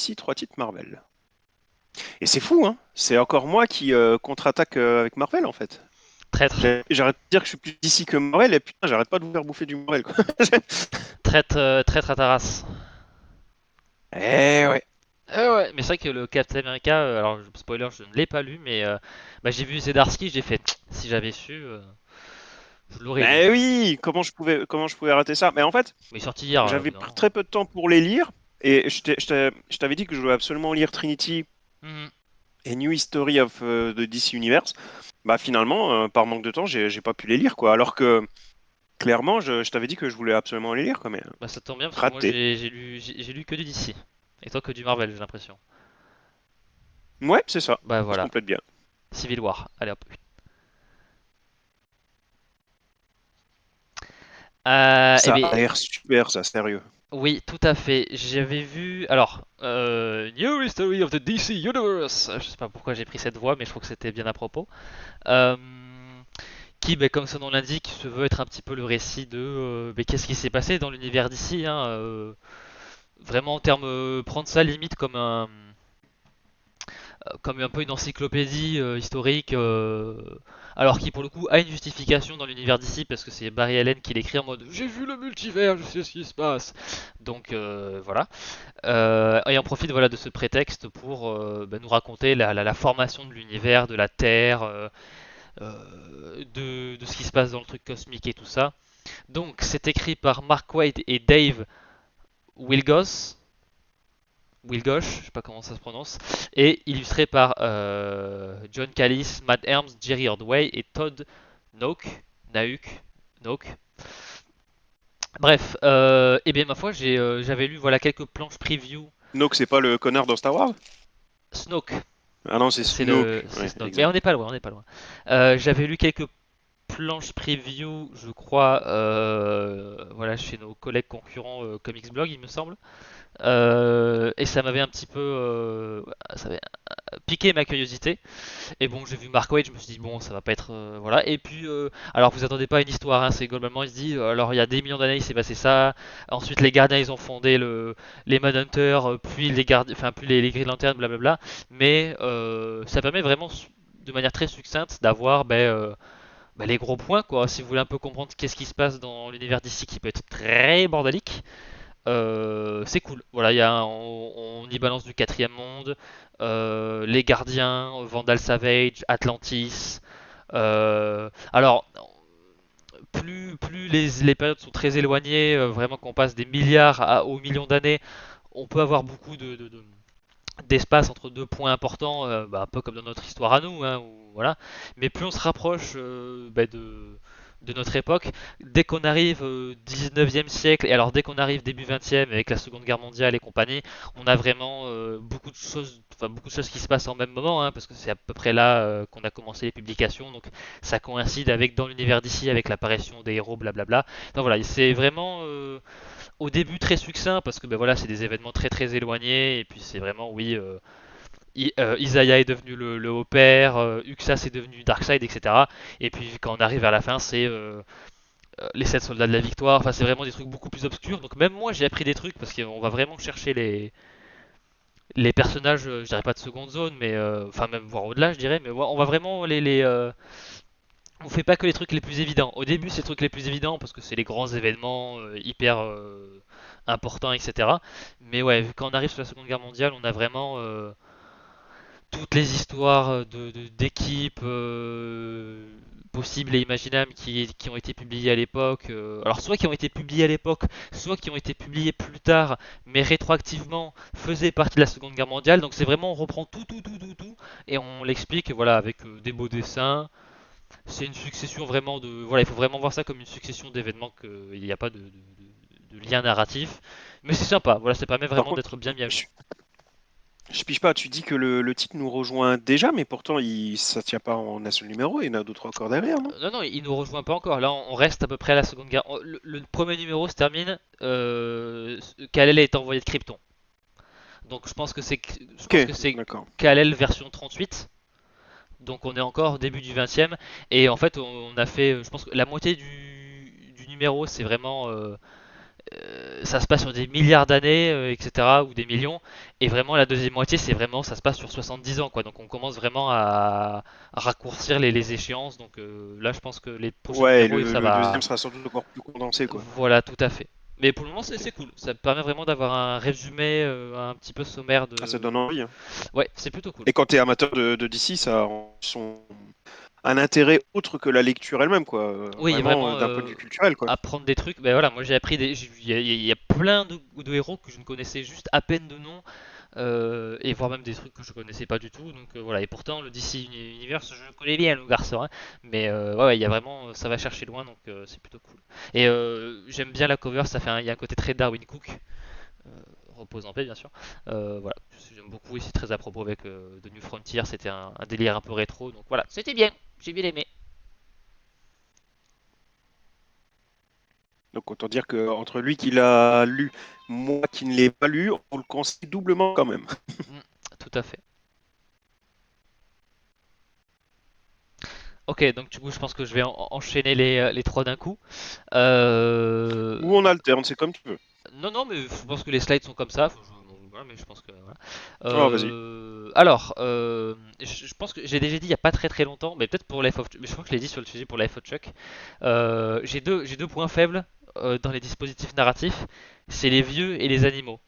DC, 3 titres Marvel. Et c'est fou, hein. C'est encore moi qui contre-attaque avec Marvel, en fait. Traître. J'arrête de dire que je suis plus DC que Marvel, et putain, j'arrête pas de vous faire bouffer du Marvel, quoi. Traître, traître à ta race. Eh ouais. Ouais, mais c'est vrai que le Captain America, alors spoiler, je ne l'ai pas lu, mais bah, j'ai vu Zdarsky, j'ai fait, si j'avais su, je l'aurais lu. Mais oui, comment je pouvais rater ça? Mais en fait, Mais il est sorti hier, au j'avais bout d'un moment. très peu de temps pour les lire, et je t'avais dit que je voulais absolument lire Trinity Mhm. et New History of the DC Universe. Bah finalement, par manque de temps, j'ai pas pu les lire, quoi. Alors que clairement, je t'avais dit que je voulais absolument les lire, quoi, mais Bah ça tombe bien parce que moi raté. j'ai lu que du DC. Et toi que du Marvel, j'ai l'impression. Ouais, c'est ça. Bah Ça se voilà, complète bien. Civil War, allez hop. Eh Ça bien, a l'air super, ça, sérieux. oui, tout à fait. J'avais vu. Alors, New History of the DC Universe. Je sais pas pourquoi j'ai pris cette voix, mais je trouve que c'était bien à propos. Euh, qui, ben, comme son nom l'indique, se veut être un petit peu le récit de ben, qu'est-ce qui s'est passé dans l'univers d'ici. Hein, vraiment en termes. Prendre ça limite comme un peu une encyclopédie historique. Alors qui, pour le coup, a une justification dans l'univers d'ici, parce que c'est Barry Allen qui l'écrit en mode j'ai vu le multivers, je sais ce qui se passe. Donc voilà. Et on profite voilà, de ce prétexte pour bah, nous raconter la formation de l'univers, de la Terre, de ce qui se passe dans le truc cosmique et tout ça. Donc c'est écrit par Mark Waid et Dave Wilgoss. Wilgosh, je sais pas comment ça se prononce, et illustré par John Callis, Matt Herms, Jerry Ordway et Todd Nook. Nauk. Nook. Bref, et bien ma foi, j'avais lu voilà quelques planches preview. Snoke, c'est pas le connard dans Star Wars? Snoke, Ah non, c'est c'est Snoke. c'est Ouais, Snoke. Mais on exact. n'est pas loin, on n'est pas loin. J'avais lu quelques planches preview, je crois, voilà, chez nos collègues concurrents Comics Blog, il me semble. Et ça m'avait un petit peu, ça avait piqué ma curiosité. Et bon, j'ai vu Mark Waid, je me suis dit bon, ça va pas être, voilà. Et puis, alors vous attendez pas à une histoire, hein, c'est globalement il se dit, alors il y a des millions d'années il s'est passé ça. Ensuite les gardiens ils ont fondé les Manhunters, puis les gardiens, enfin puis les Green Lanterns, blablabla. Mais ça permet vraiment de manière très succincte d'avoir bah, les gros points quoi. Si vous voulez un peu comprendre qu'est-ce qui se passe dans l'univers d'ici qui peut être très bordélique, c'est cool. Voilà, on y balance du quatrième monde, les gardiens, Vandal Savage, Atlantis. Alors, plus les périodes sont très éloignées, vraiment qu'on passe des milliards aux millions d'années, on peut avoir beaucoup d'espace entre deux points importants, bah, un peu comme dans notre histoire à nous, hein, voilà. Mais plus on se rapproche bah, de notre époque, dès qu'on arrive au 19e siècle, et alors dès qu'on arrive début 20e avec la Seconde Guerre mondiale et compagnie, on a vraiment beaucoup de choses, enfin beaucoup de choses qui se passent en même moment, hein, parce que c'est à peu près là qu'on a commencé les publications, donc ça coïncide avec dans l'univers d'ici avec l'apparition des héros, blablabla. Donc voilà, c'est vraiment au début très succinct parce que ben voilà, c'est des événements très très éloignés et puis c'est vraiment oui, Isaiah est devenu le haut-père, Uxas est devenu Darkseid, etc. Et puis quand on arrive vers la fin, c'est les 7 soldats de la victoire. Enfin, c'est vraiment des trucs beaucoup plus obscurs. Donc même moi, j'ai appris des trucs parce qu'on va vraiment chercher les personnages, je dirais pas de seconde zone, mais enfin même voir au-delà, je dirais. Mais on va vraiment on fait pas que les trucs les plus évidents. Au début, c'est les trucs les plus évidents parce que c'est les grands événements hyper importants, etc. Mais ouais, quand on arrive sur la Seconde Guerre mondiale, on a vraiment toutes les histoires d'équipes possibles et imaginables qui ont été publiées à l'époque. Alors soit qui ont été publiées à l'époque, soit qui ont été publiées plus tard, mais rétroactivement faisaient partie de la Seconde Guerre mondiale. Donc c'est vraiment on reprend tout et on l'explique voilà avec des beaux dessins. C'est une succession vraiment de voilà, il faut vraiment voir ça comme une succession d'événements qu'il n'y a pas de lien narratif. Mais c'est sympa. Voilà, ça permet Par vraiment contre, d'être bien mis à je, jour. je pige pas, tu dis que le titre nous rejoint déjà, mais pourtant, ça tient pas en un seul numéro, il y en a d'autres encore derrière, non? Non, non, il nous rejoint pas encore. Là, on reste à peu près à la Seconde Guerre. Le premier numéro se termine. Kal-El est envoyé de Krypton. Donc je Ok, pense que c'est d'accord. Kal-El version 38. Donc on est encore début du 20e. Et en fait, on a fait, je pense que la moitié du numéro, c'est vraiment ça se passe sur des milliards d'années, etc., ou des millions. Et vraiment, la deuxième moitié, c'est vraiment, ça se passe sur 70 ans, quoi. Donc on commence vraiment à raccourcir les échéances. Donc là, je pense que les prochains Ouais, numéros, le, ça le deuxième va. sera sans doute encore plus condensé, quoi. Voilà, tout à fait. Mais pour le moment, Ok. c'est cool. Ça permet vraiment d'avoir un résumé un petit peu sommaire Ah, ça donne de. envie, hein. Ouais, c'est plutôt cool. Et quand t'es amateur de DC, ça a un intérêt autre que la lecture elle-même, quoi. Oui, Vraiment vraiment d'un point de vue culturel, quoi. apprendre des trucs. Ben voilà, moi j'ai appris des. Il y a plein de héros que je ne connaissais juste à peine de nom, et voire même des trucs que je connaissais pas du tout. Donc voilà, et pourtant le DC Universe, je le connais bien le garçon, hein. Mais ouais, ouais, il y a vraiment, ça va chercher loin, donc c'est plutôt cool. Et j'aime bien la cover, il y a un côté très Darwin Cook, euh, repose en paix bien sûr. Voilà, j'aime beaucoup et c'est très à propos avec The New Frontier, c'était un délire un peu rétro, donc voilà, c'était bien, j'ai bien aimé. Donc autant dire que entre lui qui l'a lu, moi qui ne l'ai pas lu, on le conseille doublement quand même. Mm, tout à fait. Ok, donc du coup, je pense que je vais enchaîner les trois d'un coup. Euh, Ou on alterne, c'est comme tu veux. Non, non, mais je pense que les slides sont comme ça. Voilà, mais je pense que voilà. Ah, vas-y. Alors, je pense que j'ai déjà dit il y a pas très très longtemps, mais peut-être pour Life of, mais je crois que je l'ai dit sur le sujet pour Life of Chuck. J'ai deux points faibles dans les dispositifs narratifs, c'est les vieux et les animaux.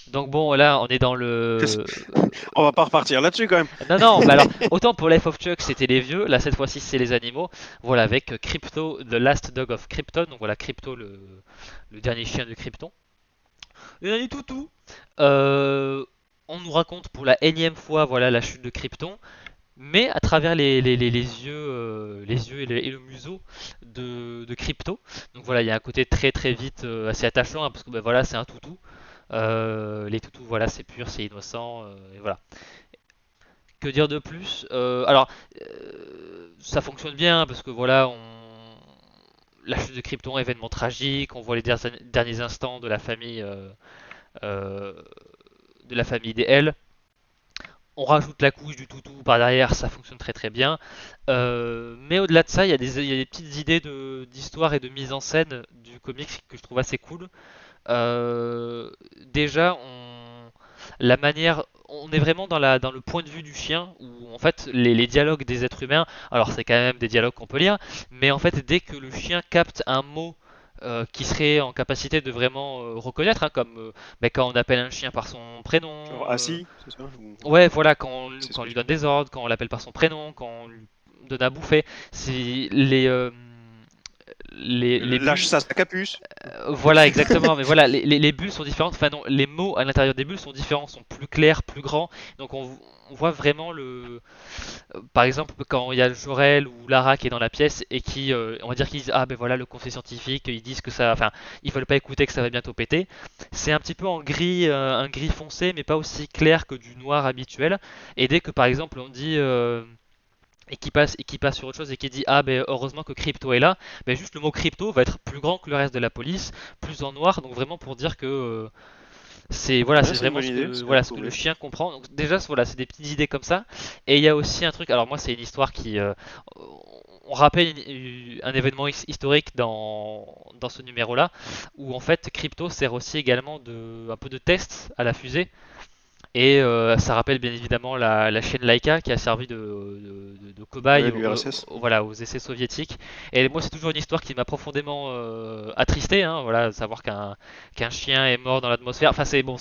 Donc bon, là, on est dans le. On va pas repartir là-dessus quand même. Non, non, bah alors, autant pour Life of Chuck, c'était les vieux, là, cette fois-ci, c'est les animaux. Voilà, avec Crypto, The Last Dog of Krypton. Donc voilà, Crypto, le dernier chien de Krypton. Le dernier toutou. Euh, on nous raconte pour la énième fois, voilà, la chute de Krypton. Mais à travers les yeux et le museau de Crypto. Donc voilà, il y a un côté très très vite assez attachant, hein, parce que bah, voilà, c'est un toutou. Les toutous, voilà, c'est pur, c'est innocent, et voilà. Que dire de plus? Ça fonctionne bien parce que voilà, la chute de Krypton, événement tragique, on voit les derniers instants euh, de la famille des L. On rajoute la couche du toutou par derrière, ça fonctionne très très bien. Mais au-delà de ça, il y a des petites idées d'histoire et de mise en scène du comics que je trouve assez cool. Euh, déjà, la manière, on est vraiment dans le point de vue du chien, où en fait les dialogues des êtres humains, alors c'est quand même des dialogues qu'on peut lire, mais en fait dès que le chien capte un mot qui serait en capacité de vraiment reconnaître, hein, comme bah, quand on appelle un chien par son prénom, Genre assis, c'est ça? ouais voilà, C'est ce quand on que lui je donne fais. des ordres, quand on l'appelle par son prénom, quand on lui donne à bouffer, c'est les Lâche bulles. ça, sa capuce. Voilà, exactement. Mais voilà, les bulles sont différentes. Enfin, non, les mots à l'intérieur des bulles sont différents, sont plus clairs, plus grands. Donc, on voit vraiment le. Par exemple, quand il y a Jorel ou Lara qui est dans la pièce et qui, on va dire qu'ils disent, ah ben voilà, le conseil scientifique, ils disent que ça. Enfin, ils veulent pas écouter que ça va bientôt péter. C'est un petit peu en gris, un gris foncé, mais pas aussi clair que du noir habituel. Et dès que, par exemple, on dit. Et qui passe sur autre chose et qui dit ah ben heureusement que crypto est là, ben juste le mot crypto va être plus grand que le reste de la police, plus en noir, donc vraiment pour dire que c'est voilà, Ouais, c'est c'est une vraiment bonne idée, c'est à voilà ce que le découvrir. chien comprend. Donc déjà voilà, c'est des petites idées comme ça. Et il y a aussi un truc, alors moi c'est une histoire qui on rappelle un événement historique dans ce numéro-là, où en fait Crypto sert aussi également un peu de test à la fusée, et ça rappelle bien évidemment la chaîne Laika qui a servi de Ouais, cobaye l'URSS. voilà, aux essais soviétiques. Et moi, c'est toujours une histoire qui m'a profondément attristé. Hein, voilà, savoir qu'un chien est mort dans l'atmosphère. Enfin, c'est bon.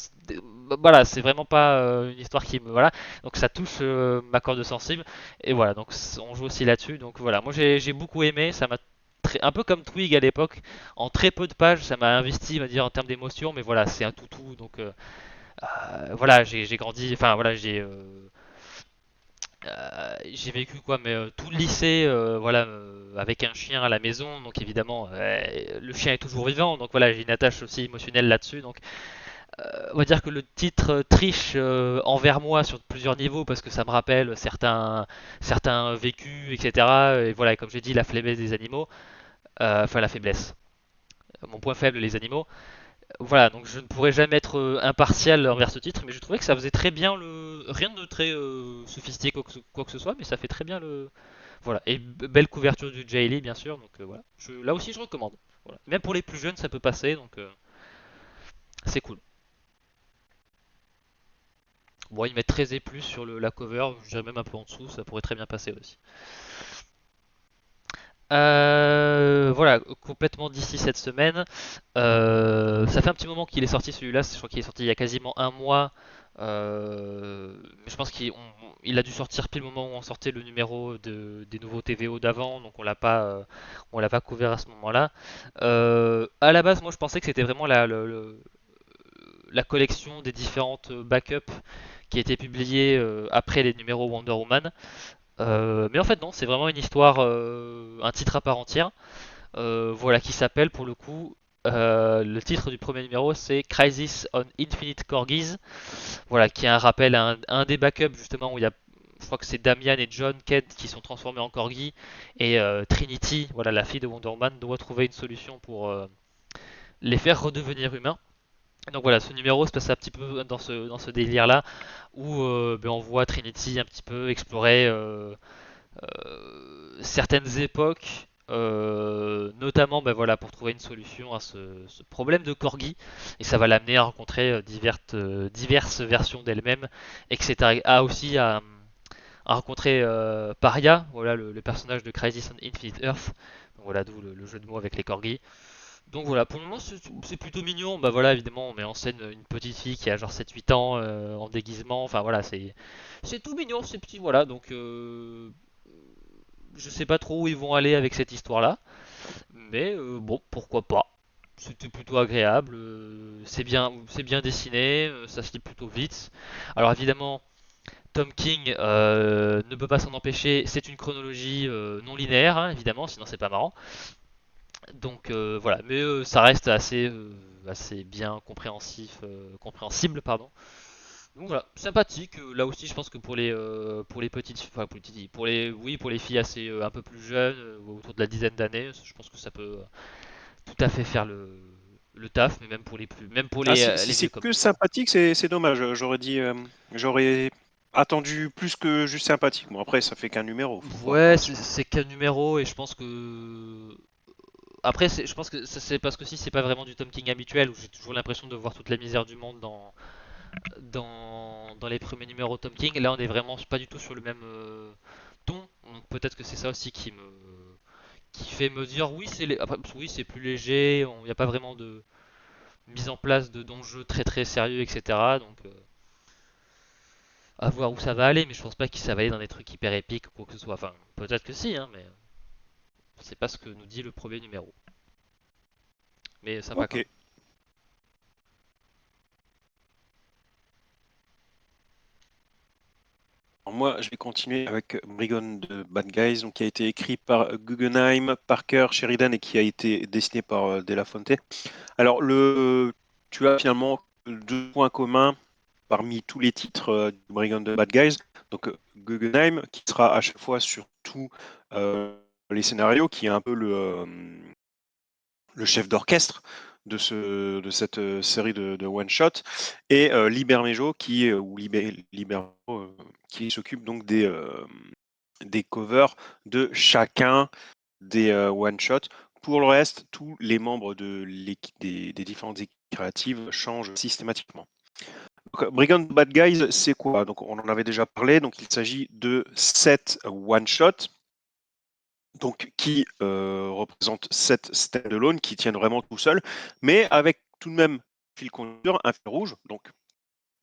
Voilà, c'est vraiment pas une histoire qui me. Voilà. Donc ça touche ma corde sensible. Et voilà, donc on joue aussi là-dessus. Donc voilà, moi j'ai beaucoup aimé. Ça m'a un peu comme Twig à l'époque, en très peu de pages, ça m'a investi, on va dire, en termes d'émotion, mais voilà, c'est un toutou, donc voilà, j'ai grandi, enfin voilà, j'ai vécu quoi, mais tout le lycée, voilà, avec un chien à la maison, donc évidemment, le chien est toujours vivant, donc voilà, j'ai une attache aussi émotionnelle là-dessus, donc on va dire que le titre triche envers moi sur plusieurs niveaux parce que ça me rappelle certains vécus, etc. Et voilà, comme j'ai dit, la faiblesse des animaux, enfin la faiblesse, mon point faible, les animaux. Voilà, donc je ne pourrais jamais être impartial envers ce titre, mais je trouvais que ça faisait très bien le. Rien de très sophistiqué quoi que ce soit, mais ça fait très bien le. Voilà, et belle couverture du Jay Lee, bien sûr, donc voilà. Là aussi, je recommande. Voilà. Même pour les plus jeunes, ça peut passer, donc c'est cool. Bon, ils mettent 13 et plus sur la cover, je dirais même un peu en dessous, ça pourrait très bien passer aussi. Voilà, complètement d'ici cette semaine. Ça fait un petit moment qu'il est sorti celui-là, je crois qu'il est sorti il y a quasiment un mois. Mais je pense qu'il a dû sortir pile le moment où on sortait le numéro des nouveaux TVO d'avant, donc on l'a pas couvert à ce moment-là. À la base, moi je pensais que c'était vraiment la collection des différentes backups qui étaient publiées après les numéros Wonder Woman. Mais en fait non, c'est vraiment une histoire, un titre à part entière, voilà, qui s'appelle pour le coup, le titre du premier numéro c'est Crisis on Infinite Corgis, voilà, qui est un rappel à un des backups justement où il y a, je crois que c'est Damian et John Kent qui sont transformés en corgis, et Trinity, voilà, la fille de Wonder Woman, doit trouver une solution pour les faire redevenir humains. Donc voilà, ce numéro se passe un petit peu dans ce délire-là, où ben, on voit Trinity un petit peu explorer certaines époques, notamment ben voilà, pour trouver une solution à ce problème de Corgi, et ça va l'amener à rencontrer diverses versions d'elle-même, etc. Ah, aussi à rencontrer Paria, voilà, le personnage de Crisis on Infinite Earth. Donc voilà, d'où le jeu de mots avec les corgis. Donc voilà, pour le moment c'est plutôt mignon. Bah voilà, évidemment, on met en scène une petite fille qui a genre 7-8 ans en déguisement. Enfin voilà, c'est tout mignon, c'est petit. Voilà, donc je sais pas trop où ils vont aller avec cette histoire-là. Mais bon, pourquoi pas. C'était plutôt agréable. C'est bien dessiné, ça se lit plutôt vite. Alors évidemment, Tom King ne peut pas s'en empêcher. C'est une chronologie non linéaire, hein, évidemment, sinon c'est pas marrant. Donc voilà, mais ça reste assez bien compréhensible, pardon. Donc voilà, sympathique. Là aussi, je pense que pour les petites, enfin pour les petites, pour les filles assez un peu plus jeunes, autour de la dizaine d'années, je pense que ça peut tout à fait faire le taf, mais même pour Ah, si les c'est vieux comme que nous, hein. sympathique, c'est dommage. J'aurais attendu plus que juste sympathique. Bon, après, ça fait qu'un numéro, faut voir par Ouais, la suite. c'est qu'un numéro, et je pense que après, je pense que c'est parce que si c'est pas vraiment du Tom King habituel, où j'ai toujours l'impression de voir toute la misère du monde dans les premiers numéros Tom King. Là, on est vraiment pas du tout sur le même ton. Donc peut-être que c'est ça aussi qui fait me dire oui, oui, c'est plus léger. Il n'y a pas vraiment de mise en place d'enjeux très très sérieux, etc. Donc à voir où ça va aller. Mais je pense pas que ça va aller dans des trucs hyper épiques ou quoi que ce soit. Enfin, peut-être que si, hein, mais c'est pas ce que nous dit le premier numéro. Mais sympa Ok. quand même. Alors moi, je vais continuer avec Brigand de Bad Guys, donc, qui a été écrit par Guggenheim, Parker, Sheridan et qui a été dessiné par De La Fonte. Alors, tu as finalement deux points communs parmi tous les titres du Brigand de Bad Guys. Donc, Guggenheim, qui sera à chaque fois sur tous les scénarios, qui est un peu le chef d'orchestre de cette série de one-shot, et Libermejo qui s'occupe donc des covers de chacun des one-shots. Pour le reste, tous les membres de des différentes équipes créatives changent systématiquement. Donc, Brigand Bad Guys, c'est quoi? Donc, on en avait déjà parlé. Donc, il s'agit de 7 one-shots donc qui représente 7 stand-alone qui tiennent vraiment tout seuls, mais avec tout de même fil conducteur, un fil rouge, donc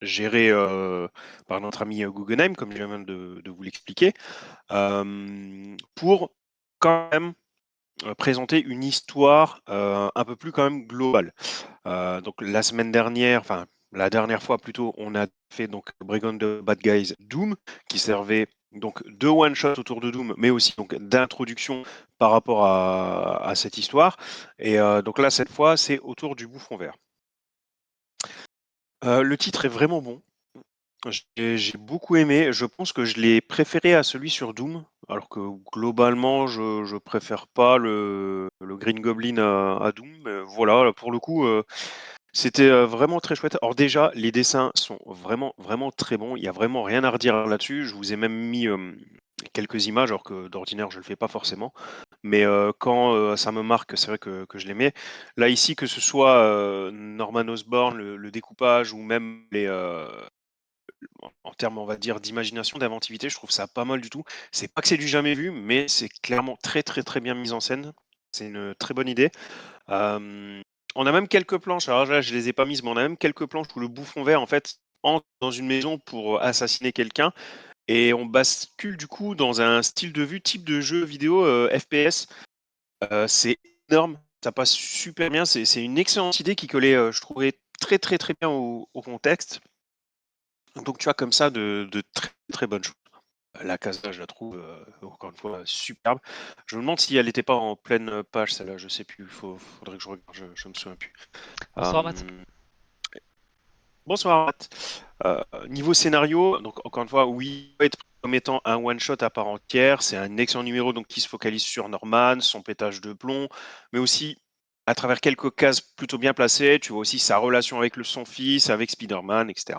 géré par notre ami Guggenheim, comme je viens de vous l'expliquer, pour quand même présenter une histoire un peu plus quand même globale. Donc la semaine dernière, enfin la dernière fois plutôt, on a fait donc Brigand de Bad Guys Doom, qui servait donc de one shot autour de Doom, mais aussi donc d'introduction par rapport à cette histoire. Et donc là, cette fois, c'est autour du Bouffon Vert. Le titre est vraiment bon. J'ai beaucoup aimé. Je pense que je l'ai préféré à celui sur Doom, alors que globalement, je préfère pas le Green Goblin à Doom. Mais voilà, pour le coup, c'était vraiment très chouette. Alors déjà, les dessins sont vraiment, vraiment très bons. Il y a vraiment rien à redire là-dessus. Je vous ai même mis quelques images, alors que d'ordinaire, je le fais pas forcément. mais quand ça me marque, c'est vrai que je l'aimais. Là, ici, que ce soit Norman Osborn, le découpage ou même en termes, on va dire, d'imagination, d'inventivité, je trouve ça pas mal du tout. C'est pas que c'est du jamais vu, mais c'est clairement très, très, très bien mis en scène. C'est une très bonne idée. Euh, on a même quelques planches, alors là, je les ai pas mises, mais on a même quelques planches où le bouffon vert, en fait, entre dans une maison pour assassiner quelqu'un. Et on bascule du coup dans un style de vue type de jeu vidéo FPS. C'est énorme, ça passe super bien. C'est une excellente idée qui collait, je trouvais, très très très bien au contexte. Donc tu as comme ça de très très bonnes choses. La casa, je la trouve encore une fois superbe. Je me demande si elle n'était pas en pleine page, celle-là, je sais plus. Faudrait que je regarde, je me souviens plus. Bonsoir Matt. Euh, Bonsoir, Matt. Niveau scénario, donc encore une fois, oui, il peut être comme étant un one-shot à part entière. C'est un excellent numéro donc, qui se focalise sur Norman, son pétage de plomb, mais aussi à travers quelques cases plutôt bien placées. Tu vois aussi sa relation avec son fils, avec Spider-Man, etc.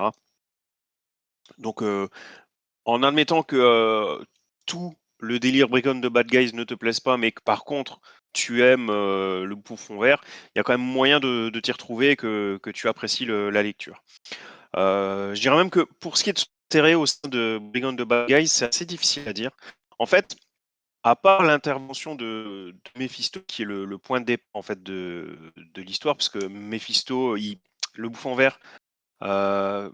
Donc, en admettant que tout le délire Brigand de Bad Guys ne te plaise pas, mais que par contre tu aimes le bouffon vert, il y a quand même moyen de t'y retrouver et que tu apprécies la lecture. Je dirais même que pour ce qui est de son intérêt au sein de Brigand de Bad Guys, c'est assez difficile à dire. En fait, à part l'intervention de Mephisto, qui est le point de départ en fait, de l'histoire, parce que Mephisto, le bouffon vert, euh,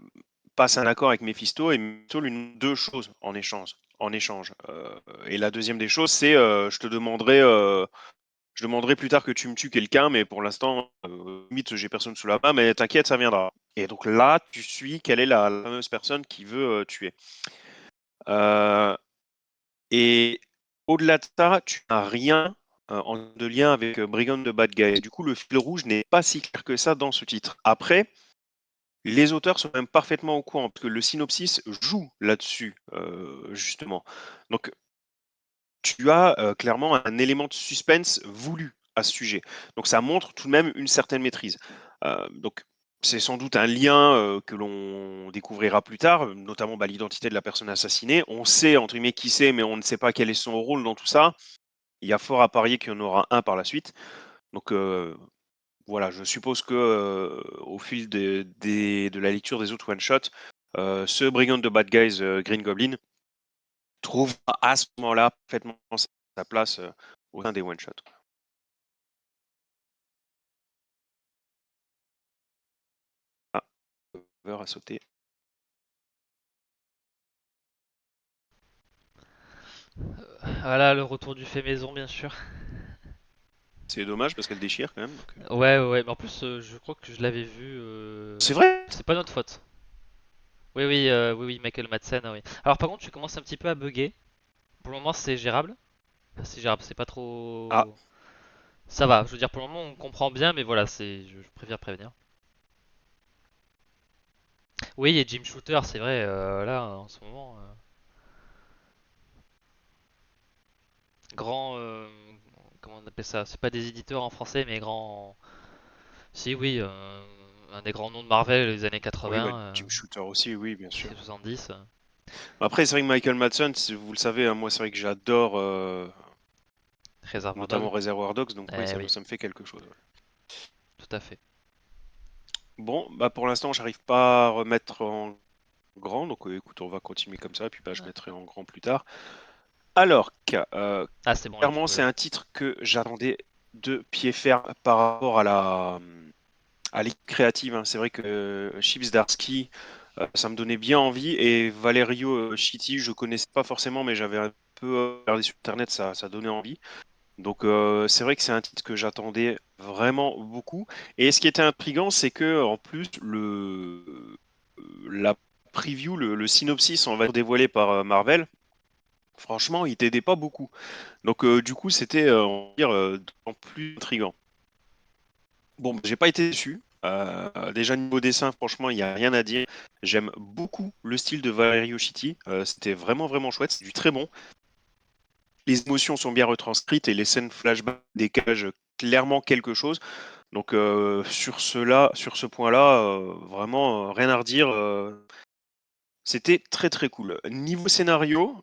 passe un accord avec Mephisto et Mephisto lui demande deux choses en échange. Et la deuxième des choses, c'est je demanderai plus tard que tu me tues quelqu'un, mais pour l'instant, limite, j'ai personne sous la main, mais t'inquiète, ça viendra. Et donc là, tu suis quelle est la fameuse personne qui veut tuer. Euh, et au-delà de ça, tu n'as rien de lien avec Brigand de Bad Guy. Du coup, le fil rouge n'est pas si clair que ça dans ce titre. Après, les auteurs sont même parfaitement au courant, parce que le synopsis joue là-dessus, justement. Donc, tu as clairement un élément de suspense voulu à ce sujet. Donc, ça montre tout de même une certaine maîtrise. Donc, c'est sans doute un lien que l'on découvrira plus tard, notamment l'identité de la personne assassinée. On sait, entre guillemets, qui c'est, mais on ne sait pas quel est son rôle dans tout ça. Il y a fort à parier qu'il y en aura un par la suite. Donc, voilà, je suppose que au fil de la lecture des autres one-shots, ce brigand de Bad Guys, Green Goblin, trouve à ce moment-là parfaitement sa place au sein des one-shots. Ah, Cover a sauté. Voilà le retour du fait maison bien sûr. C'est dommage parce qu'elle déchire quand même. Donc, Ouais, ouais, ouais, mais en plus, je crois que je l'avais vu. c'est vrai? C'est pas notre faute. Oui, oui, oui, oui, Michael Madsen, ah oui. Alors, par contre, tu commences un petit peu à bugger. Pour le moment, c'est gérable. Enfin, c'est gérable, c'est pas Ah, trop. Ça va, je veux dire, pour le moment, on comprend bien, mais voilà, je préfère prévenir. Oui, et Jim Shooter, c'est vrai, là, en ce moment. Grand. Comment on appelle ça? C'est pas des éditeurs en français, mais grand. Si, oui, un des grands noms de Marvel des années oui, 80, Jim Shooter aussi, oui, bien sûr. 70. Après, c'est vrai que Michael Madsen, vous le savez, hein, moi, c'est vrai que j'adore Réservoir notamment Dog. Reservoir Dogs, donc oui, Eh oui, ça me fait quelque chose. Ouais. tout à fait. Bon, pour l'instant, j'arrive pas à remettre en grand, donc écoute, on va continuer comme ça, et puis je mettrai en grand plus tard. Alors, Ah, c'est bon, là, tu clairement, peux y c'est aller. un titre que j'attendais de pied ferme par rapport à l'équipe créative, hein. C'est vrai que Chips Darsky, ça me donnait bien envie, et Valerio Chitti, je connaissais pas forcément, mais j'avais un peu regardé sur Internet, ça donnait envie. Donc c'est vrai que c'est un titre que j'attendais vraiment beaucoup. Et ce qui était intriguant, c'est que en plus la preview, le synopsis, on va dire, dévoilé par Marvel, franchement, il t'aidait pas beaucoup. Donc du coup, c'était on va dire d'autant plus intriguant. Bon, j'ai pas été déçu. Déjà niveau dessin, franchement, il n'y a rien à dire. J'aime beaucoup le style de Valerio Chitti. C'était vraiment vraiment chouette. C'est du très bon. Les émotions sont bien retranscrites et les scènes flashback dégagent clairement quelque chose. Donc sur ce point-là, vraiment rien à redire. C'était très très cool. Niveau scénario,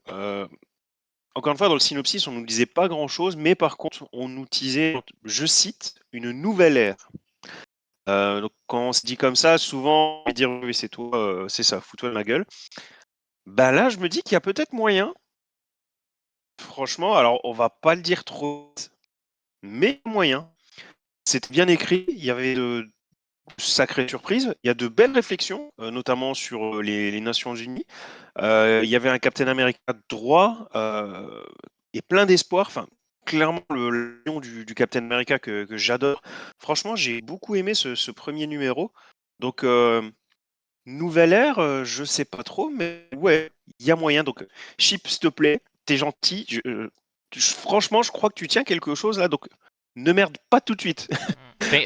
encore une fois, dans le synopsis, on nous disait pas grand-chose, mais par contre, on nous disait, je cite, une nouvelle ère. Donc quand on se dit comme ça, souvent, on va dire oui, c'est toi, c'est ça, fous-toi de ma gueule. Bah là, je me dis qu'il y a peut-être moyen. Franchement, alors on va pas le dire trop, mais moyen. C'était bien écrit, il y avait de sacrées surprises, il y a de belles réflexions, notamment sur les Nations Unies. Il y avait un Captain America droit et plein d'espoir. Enfin, clairement, le lion du Captain America que j'adore. Franchement, j'ai beaucoup aimé ce premier numéro. Donc, nouvelle ère, je sais pas trop, mais ouais, il y a moyen. Donc, Chip, s'il te plaît, t'es gentil. Franchement, je crois que tu tiens quelque chose là. Donc, ne merde pas tout de suite.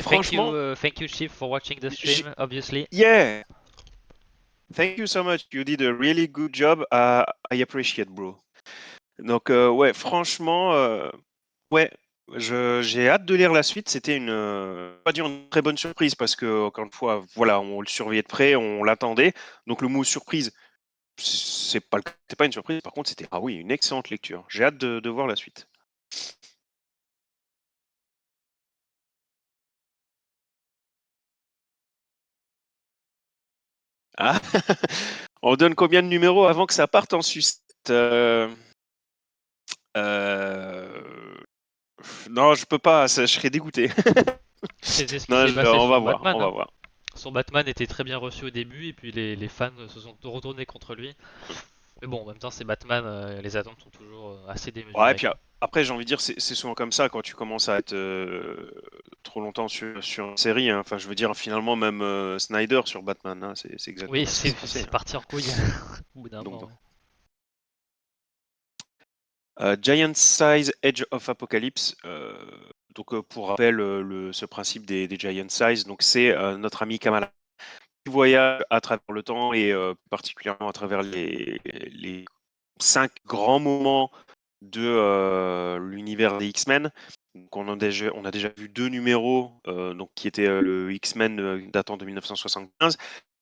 Franchement, Thank you, Chief, for watching the j'ai- stream, obviously. yeah, thank you so much. You did a really good job. I appreciate, bro. Donc, ouais, franchement, ouais, j'ai hâte de lire la suite. C'était pas dire une très bonne surprise parce que, encore une fois, voilà, on le surveillait de près, on l'attendait. Donc, le mot surprise, c'est pas une surprise. Par contre, c'était, ah oui, une excellente lecture. J'ai hâte de voir la suite. Ah, on donne combien de numéros avant que ça parte en sucette? Euh, Non, je peux pas, je serais dégoûté. C'était ce qui Non, s'est passé on va sur voir, Batman, on va hein. voir. Son Batman était très bien reçu au début et puis les fans se sont retournés contre lui. Mais bon, en même temps, c'est Batman, les attentes sont toujours assez Ouais, et démesurées, puis quoi. après, j'ai envie de dire, c'est souvent comme ça quand tu commences à être trop longtemps sur une série, hein. Enfin, je veux dire, finalement, même Snyder sur Batman, hein, c'est Oui, exactement ce qui s'est passé, c'est hein. parti en couille au bout d'un Donc, moment, bon. ouais. Giant Size Edge of Apocalypse. Donc, pour rappel, ce principe des Giant Size, donc c'est notre ami Kamala qui voyage à travers le temps et particulièrement à travers les 5 grands moments de l'univers des X-Men. Donc on a déjà vu 2 numéros donc, qui étaient le X-Men datant de 1975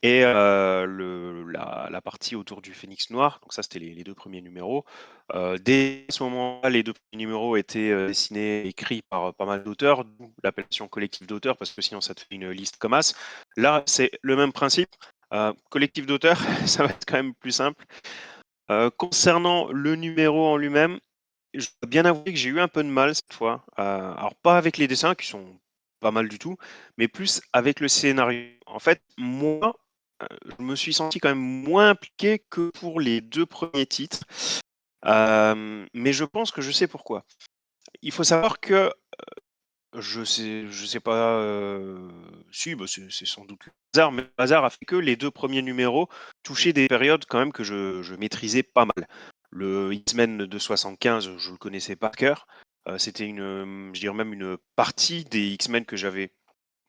et la partie autour du Phénix Noir. Donc ça, c'était les 2 premiers numéros. Dès ce moment-là, les 2 premiers numéros étaient dessinés et écrits par pas mal d'auteurs, d'où l'appellation collectif d'auteurs, parce que sinon ça te fait une liste comme as. Là, c'est le même principe. Collectif d'auteurs, ça va être quand même plus simple. Concernant le numéro en lui-même, je dois bien avouer que j'ai eu un peu de mal cette fois. Alors pas avec les dessins qui sont pas mal du tout, mais plus avec le scénario. En fait, moi, je me suis senti quand même moins impliqué que pour les 2 premiers titres. Mais je pense que je sais pourquoi. Il faut savoir que je sais pas, si, bah, c'est sans doute le hasard, mais le hasard a fait que les 2 premiers numéros touchaient des périodes quand même que je maîtrisais pas mal. Le X-Men de 75, je le connaissais par cœur. C'était je dirais même une partie des X-Men que j'avais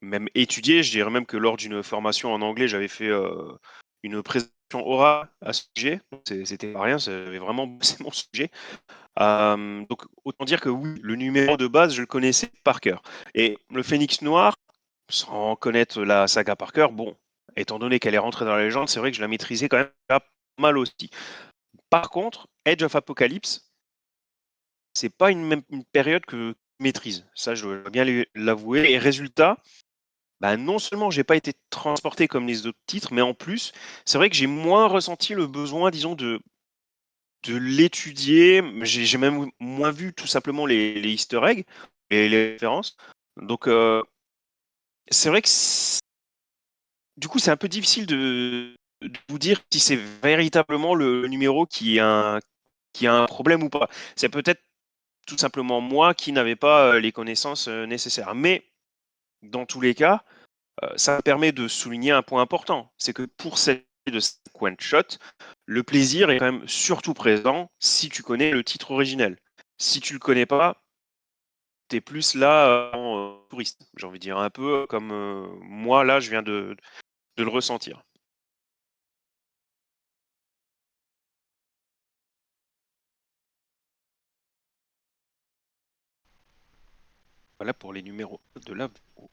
même étudié. Je dirais même que lors d'une formation en anglais, j'avais fait, une présentation orale à ce sujet. C'était pas rien, j'avais vraiment bossé mon sujet. Donc autant dire que oui, le numéro de base, je le connaissais par cœur. Et le Phénix Noir, sans connaître la saga par cœur, bon, étant donné qu'elle est rentrée dans la légende, c'est vrai que je la maîtrisais quand même pas mal aussi. Par contre, Edge of Apocalypse, c'est pas une période que je maîtrise. Ça, je dois bien l'avouer. Et résultat, bah, non seulement j'ai pas été transporté comme les autres titres, mais en plus, c'est vrai que j'ai moins ressenti le besoin, disons, de l'étudier. J'ai même moins vu tout simplement les easter eggs, les références. Donc, c'est vrai que du coup, c'est un peu difficile de vous dire si c'est véritablement le numéro qui a un problème ou pas. C'est peut-être tout simplement moi qui n'avais pas les connaissances nécessaires. Mais dans tous les cas, ça me permet de souligner un point important. C'est que pour cette de one shot, le plaisir est quand même surtout présent si tu connais le titre originel. Si tu le connais pas, tu es plus là en touriste, j'ai envie de dire, un peu comme moi là je viens de le ressentir. Voilà pour les numéros de la VO.